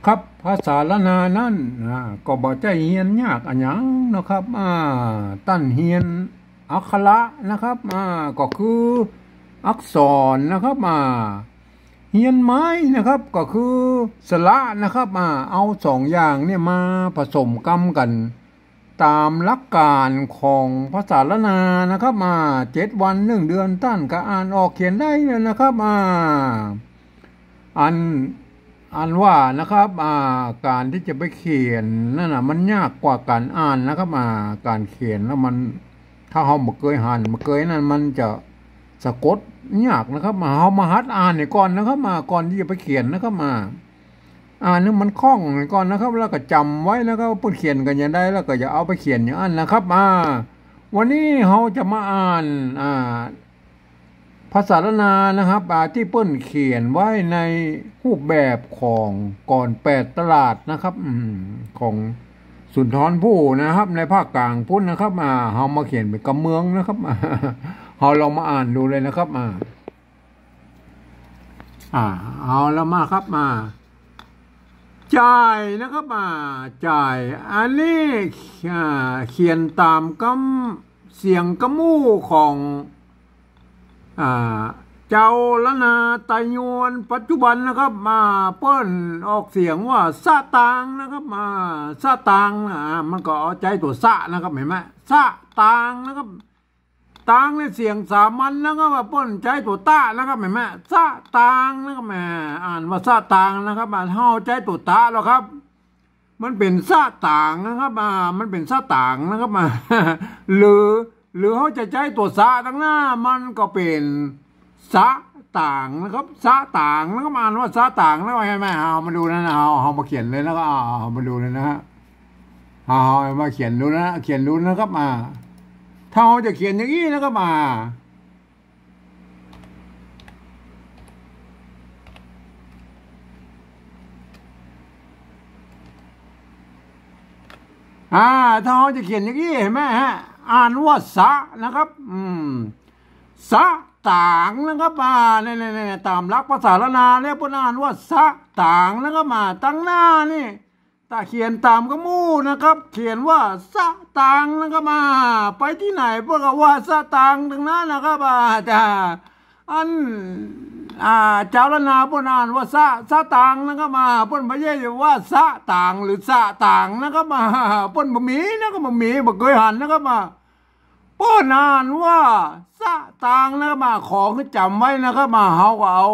ครับภาษาละนานั่นก็บ่ใจเฮียนยากอันหยังนะครับตั้นเฮียนอักขระนะครับก็คืออักษรนะครับเฮียนไม้นะครับก็คือสระนะครับเอาสองอย่างเนี่ยมาผสมกันตามหลักการของภาษาละนานะครับ7 วัน1 เดือนตั้นก็อ่านออกเขียนได้เลยนะครับอันอันว่านะครับการที่จะไปเขียนนั่นมันยากกว่าการอ่านนะครับการเขียนแล้วมันถ้าเราบ่เคยหันบ่เคยนั่นมันจะสะกดยากนะครับเรามาหัดอ่านนี่ก่อนนะครับก่อนที่จะไปเขียนนะครับอ่านนี่มันคล่องก่อนนะครับแล้วก็จำไว้แล้วก็เพิ่นเขียนกันอย่างได้แล้วก็จะเอาไปเขียนอย่างนั้นนะครับวันนี้เราจะมาอ่านภาษาละนานะครับที่เปิ้นเขียนไว้ในรูปแบบของก่อน8 ตลาดนะครับของสุนทรภู่นะครับในภาคกลางพุ่นนะครับเฮามาเขียนเป็นกำเมืองนะครับเฮาลองมาอ่านดูเลยนะครับเอาแล้วมาครับจ่ายนะครับจ่ายอันนี้เขียนตามกำเสียงกำมู่ของเจ้าละนาไตยวนปัจจุบันนะครับเปิ้นออกเสียงว่าสะตางนะครับสะตางมันก็เอาใจตัวสะนะครับเห็นไหมสะตางนะครับตางในเสียงสามัญนะครับเปิ้นใจตัวตะนะครับเห็นไหมสะตางนะครับอ่านว่าสะตางนะครับเฮาใจตัวตะแล้วครับมันเป็นสะตางนะครับมันเป็นสะตางนะครับหรือเขาจะใจตัวสะตั้งหน้ามันก็เป็นสะต่างนะครับสะต่างแล้วก็อ่านว่าสะต่างแล้วใช่ไหมเอามาดูนะเอามาเขียนเลยแล้วก็เอามาดูเลยนะฮะเอามาเขียนดูนะเขียนดูนะครับถ้าเราจะเขียนอย่างนี้นะครับถ้าเราจะเขียนอย่างนี้เห็นไหมฮะอ่านว่าสะนะครับสะต่างนะครับเนี่ยตามหลักภาษาละนาเนี่ยพวกอ่านว่าสะต่างนะครับตั้งหน้านี่ถ้าเขียนตามกระมู่นะครับเขียนว่าสะต่างนะครับไปที่ไหนพวกก็ว่าสะต่างตรงนั้นนะครับแต่อันเจ้าละนาพวกอ่านว่าสะต่างนะครับพวกไม่ใช่ว่าสะต่างหรือสะต่างนะครับพวกบ่มีนะครับบ่มีบ่เคยหันนะครับป้อนานว่าสะตางนะครับของให้จำไว้นะครับเฮาก็เอา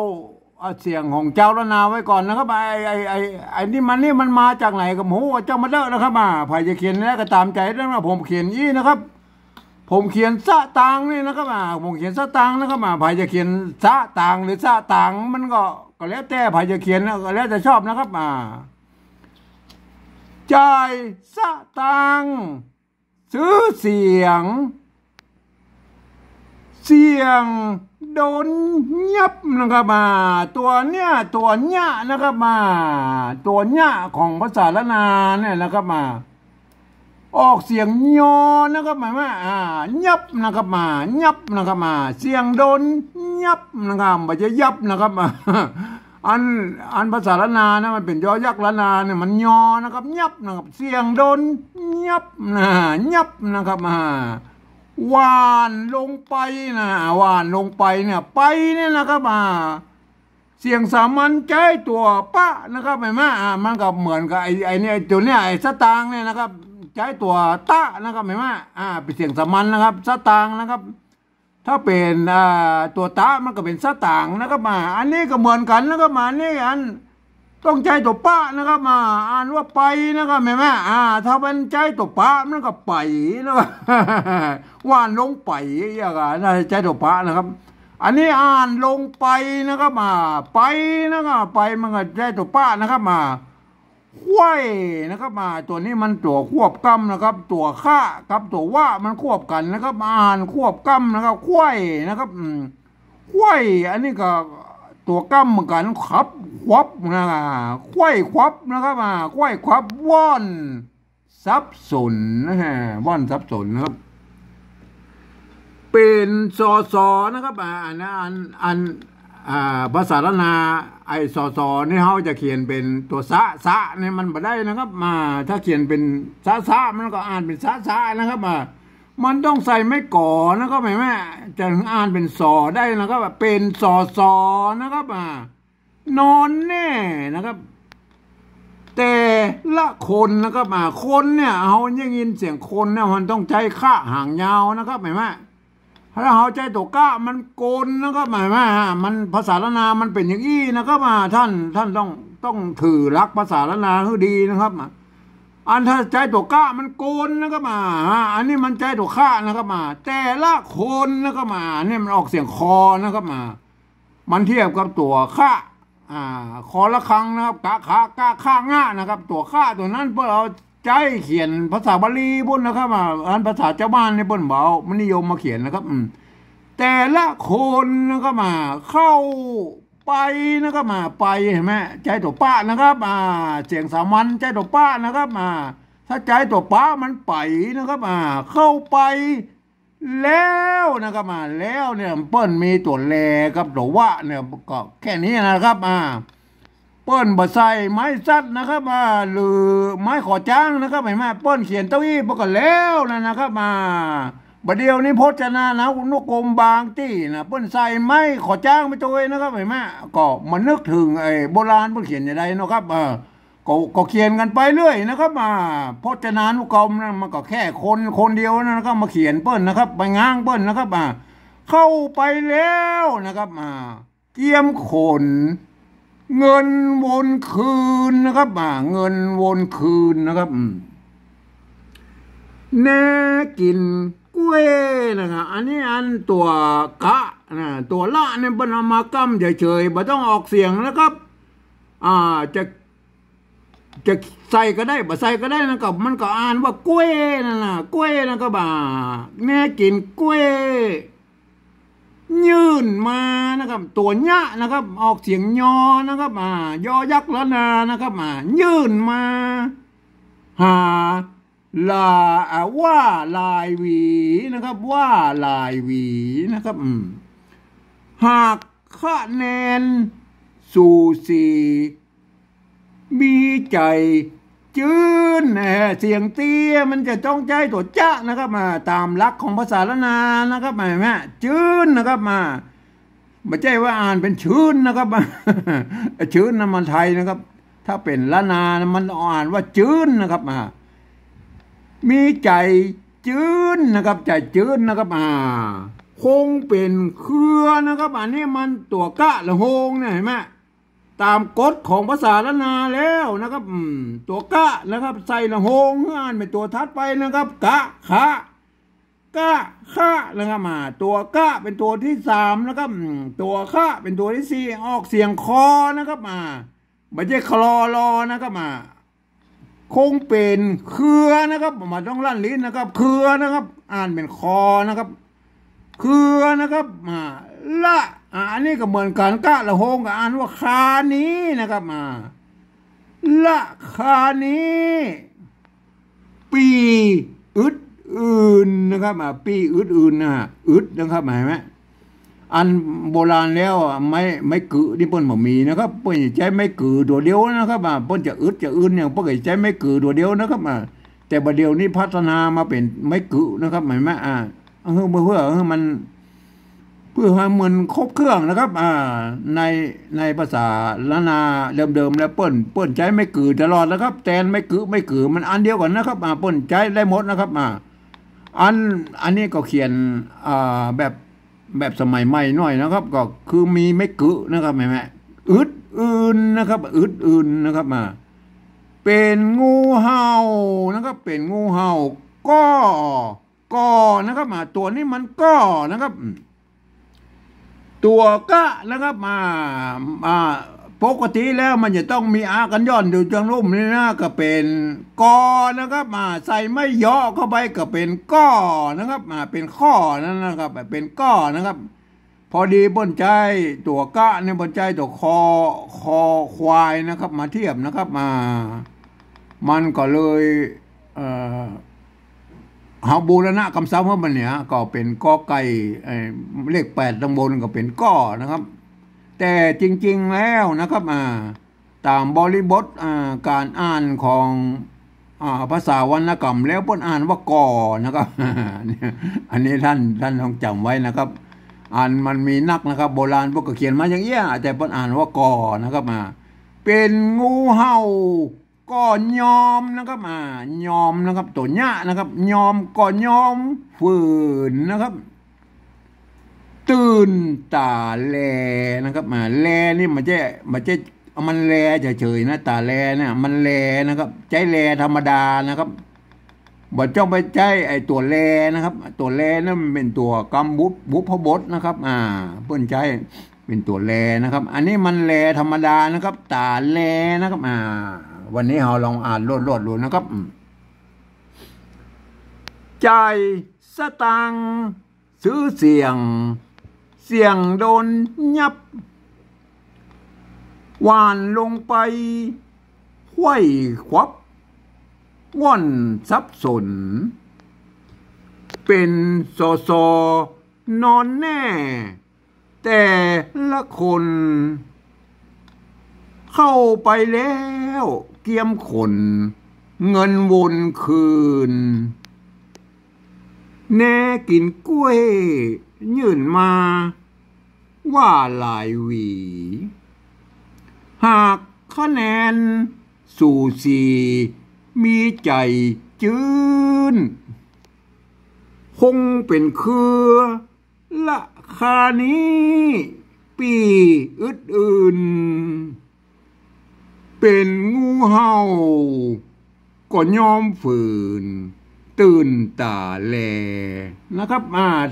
เสียงของเจ้าละนาไว้ก่อนนะครับไอ้นี่มันมาจากไหนกับหูเจ้ามาเด้อนะครับใครจะเขียนแล้วก็ตามใจแล้วนะผมเขียนอี้นะครับผมเขียนสะตางนี่นะครับผมเขียนสะตางนะครับใครจะเขียนสะตางหรือสะตางมันก็แล้วแต่ใครจะเขียนก็แล้วแต่ชอบนะครับจ่ายสะตางซื้อเสียงโดนยับนะครับตัวเนี้ยนะครับตัวเนี้ยของภาษาละนาเนี่ยนะครับออกเสียงยอนะครับหมายว่ายับนะครับยับนะครับเสียงโดนยับนะครับไม่ใช่ยับนะครับอันภาษาละนานะมันเป็นยอยักษ์ละนาเนี่ยมันยอนะครับยับนะครับเสียงโดนยับยับนะครับหวานลงไปนะหวานลงไปเนี่ยไปเนี่ยนะครับเสียงสามัญใจตัวปะนะครับเห็นไหมมันก็เหมือนกับไอ้เนี่ยตัวเนี้ยไอ้สตางค์เนี่ยนะครับใจตัวตะนะครับเห็นไหมเป็นเสียงสามัญนะครับสตางค์นะครับถ้าเป็นตัวตะมันก็เป็นสตางค์นะครับอันนี้ก็เหมือนกันนะครับนี่อันต้องใจตัวปะนะครับอ่านว่าไปนะครับเห็นไหมถ้าเป็นใจตัวปะมันก็ไปนะครับว่านลงไปอย่างนั้นใจตัวปะนะครับอันนี้อ่านลงไปนะครับไปนะครับไปมันก็ใจตัวปะนะครับควายนะครับตัวนี้มันตัวควบกำนะครับตัวข้ากับตัวว่ามันควบกันนะครับอ่านควบกำนะครับควายนะครับควายอันนี้ก็ตัวกำเหมือนกันครับควับนะควายควับนะครับควายควับว่อนสับสนนะฮะว่อนสับสนนะครับเป็นสอนะครับ ภาษาละนาไอ้สนี่เขาจะเขียนเป็นตัวสะเนี่ยมันบ่ได้นะครับมาถ้าเขียนเป็นสะมันก็อ่านเป็นสะนะครับมันต้องใส่ไม่ก่อนะครับแม่จะอ่านเป็นสอได้นะครับเป็นสอนะครับนอนแน่นะครับแต่ละคนนะครับคนเนี่ยเขายังยินเสียงคนเนี่ยมันต้องใจค่าหางยาวนะครับแม่ถ้าเขาใจตัวก้ามันโกนนะครับมันภาษาละนามันเป็นอย่างอี้นะครับท่านต้องถือรักภาษาละนาให้ดีนะครับอันถ้าใจตัวก้ามันโกนนะครับอันนี้มันใจตัวข้านะครับแต่ละคนนะครับเนี่ยมันออกเสียงคอนะครับมันเทียบกับตัวข้าคอละครังนะครับกะข้าง่านะครับตัวข้าตัวนั้นเพื่อเราใจเขียนภาษาบาลีบนนะครับอันภาษาเจ้าบ้านในบนเบามันนิยมมาเขียนนะครับแต่ละคนนะครับเข้าไปนะครับไปเห็นไหมใจตัวป้านะครับเสียงสามัญใจตัวป้านะครับถ้าใจตัวป้ามันไปนะครับเข้าไปแล้วนะครับแล้วเนี่ยเปิ้ลมีตัวแลกับตัววะเนี่ยก็แค่นี้นะครับเปิ้ลบะไซไม้ซัดนะครับหรือไม้ขอจ้างนะครับเห็นไหมเปิ้ลเขียนเต้าอี้ปก็แล้วนะครับบัดเดียวนี้พจนานะนุกรมบางที่นะเปิ้ลใส่ไม้ขอจ้างไปตัวเองนะครับเห็นไหมก็มันนึกถึงไอ้โบราณเปิ้ลเขียนอย่างไรนะครับก็เขียนกันไปเรื่อยนะครับพจนานุกรมนะมันก็แค่คนเดียวนะครับมาเขียนเปิ้ลนะครับไปง้างเปิ้ลนะครับเข้าไปแล้วนะครับเกี่ยมขนเงินวนคืนนะครับเงินวนคืนนะครับแน่กินกล้วยนะครับอันนี้อันตัวกะตัวละเนี่ยเป็นมากำเฉยๆไม่ต้องออกเสียงนะครับจะใส่ก็ได้บ่ใส่ก็ได้นะครับมันก็อ่านว่ากล้วยนั่นน่ะกล้วยนะครับแน่กินกล้วยยื่นมานะครับตัวเนี้ยนะครับออกเสียงยอนะครับยอยักษ์ละนานะครับยื่นมาหาว่าลายหวีนะครับว่าลายหวีนะครับหากคะแนนสู่สีมีใจจื้นเสียงเตี้ยมันจะต้องใจตัวจ้านะครับตามหลักของภาษาละนานะครับแม่จื้นนะครับไม่ใช่ว่าอ่านเป็นชื้นนะครับชื้นน้ำมันไทยนะครับถ้าเป็นละนามันอ่านว่าจื้นนะครับมีใจจื้นนะครับใจจื้นนะครับคงเป็นเครือนะครับอันนี้มันตัวกะละโหงเนี่ยเห็นไหมตามกฎของภาษาละนาแล้วนะครับตัวกะนะครับใส่ละโหงอ่านเป็นตัวทัดไปนะครับกะคะนะครับตัวกะเป็นตัวที่3นะครับตัวคะเป็นตัวที่4ออกเสียงคอนะครับไม่ใช่คลอรอนะครับคงเป็นเครือนะครับมาต้องลั่นลิ้นนะครับเครือนะครับอ่านเป็นคอนะครับเครือนะครับละอันนี้ก็เหมือนกันกะละโหงก็อ่านว่าคานี้นะครับละคานี้ปีอึดอื่นนะครับปีอึดอื่นอึดนะครับเห็นไหมอันโบราณแล้วไม่กือที่เปิ้นบ่มีนะครับเปิ้นใช้ไม่กือตัวเดียวนะครับเปิ้นจะอึดจะอื่นอย่างเปิ้นใช้ไม่กือตัวเดียวนะครับแต่บัดเดียวนี้พัฒนามาเป็นไม่กือนะครับเห็นไหมเพื่อให้มันเพื่อให้มันครบเครื่องนะครับในภาษาละนาเดิมๆแล้วเปิ้นใช้ไม่กือตลอดนะครับแทนไม่กือมันอันเดียวกันนะครับเปิ้นใช้ได้หมดนะครับอันนี้ก็เขียนแบบสมัยใหม่หน่อยนะครับก็คือมีไม่กึนะครับแม่อึดอื่นนะครับอึดอื่นนะครับเป็นงูเห่านะครับเป็นงูเห่าก็นะครับตัวนี้มันก็นะครับตัวก็นะครับปกติแล้วมันจะต้องมีอากันย่อนอยู่จังรุ่มนี่นะก็เป็นกอนะครับใส่ไม่ย่อเข้าไปก็เป็นก้อนะครับเป็นข้อนั่นนะครับเป็นก้อนะครับพอดีบนใจตัวกะเนี่ยบนใจตัวคอควายนะครับมาเทียบนะครับมันก็เลยเฮาบูรณะคำศัพท์ของมันเนี่ยก็เป็นกอไก่เลข8ตรงบนก็เป็นก้อนะครับ แต่จริงๆแล้วนะครับตามบริบทการอ่านของภาษาวรรณกรรมแล้วเพิ่นอ่านว่าก่อนะครับ อันนี้ท่านต้องจำไว้นะครับมันมีนักนะครับโบราณพวกก็เขียนมาอย่างเงี้ยแต่เพิ่นอ่านว่าก่อนะครับเป็นงูเห่าก็ยอมนะครับยอมนะครับตัวเนี้ยนะครับยอมก็ยอมฝืนนะครับตื่นตาแลนะครับแลนี่มันแลเฉยๆนะตาแลเนี่ยมันแลนะครับใจแลธรรมดานะครับบ่จ้องไปใจไอ้ตัวแลนะครับตัวแลนั่นมันเป็นตัวกำบุพบทนะครับเพิ่นใจเป็นตัวแลนะครับอันนี้มันแลธรรมดานะครับตาแลนะครับวันนี้เราลองอ่านรวดๆดูนะครับใจสตังค์ซื้อเสียงโดนยับหวานลงไปไขว้ควับว่อนสับสนเป็นซอนอนแน่แต่ละคนเข้าไปแล้วเกียมขนเงินวนคืนแน่กินกล้วยยื่นมาว่าหลายหวีหากคะแนนสู่สีมีใจจื้นคงเป็นคือละคานี้ปีอึดอื่นเป็นงูเห่าก็ยอมฝืนตื่นตาแลนะครับ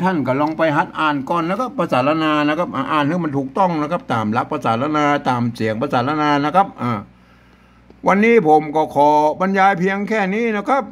ท่านก็ลองไปหัดอ่านก่อนนะครับภาษาละนานะครับอ่านให้มันถูกต้องนะครับตามหลักภาษาละนาตามเสียงภาษาละนานะครับวันนี้ผมก็ขอบรรยายเพียงแค่นี้นะครับ